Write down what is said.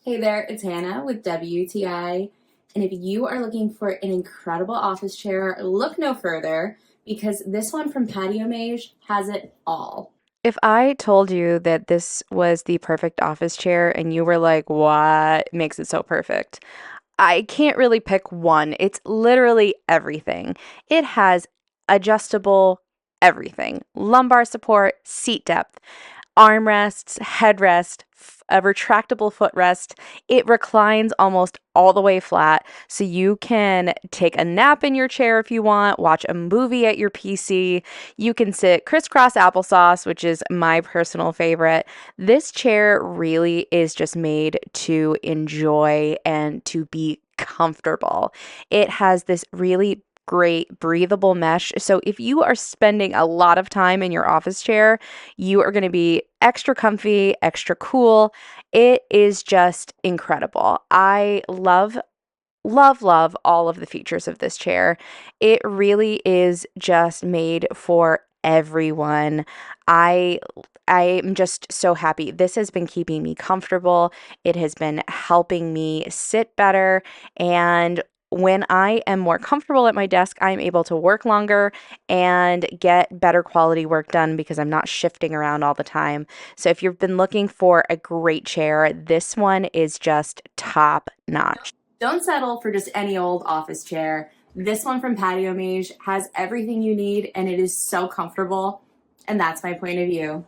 Hey there, it's Hannah with WTI. And if you are looking for an incredible office chair, look no further because this one from PatioMage has it all. If I told you that this was the perfect office chair and you were like, what makes it so perfect? I can't really pick one. It's literally everything. It has adjustable everything, lumbar support, seat depth, armrests, headrest, a retractable footrest. It reclines almost all the way flat, so you can take a nap in your chair if you want, watch a movie at your PC. You can sit crisscross applesauce, which is my personal favorite. This chair really is just made to enjoy and to be comfortable. It has this really great breathable mesh. So if you are spending a lot of time in your office chair, you are going to be extra comfy, extra cool. It is just incredible. I love all of the features of this chair. It really is just made for everyone. I I'm just so happy. This has been keeping me comfortable. It has been helping me sit better, and when I am more comfortable at my desk, I'm able to work longer and get better quality work done because I'm not shifting around all the time. So if you've been looking for a great chair, this one is just top notch. Don't settle for just any old office chair. This one from PatioMage has everything you need and it is so comfortable. And that's my point of view.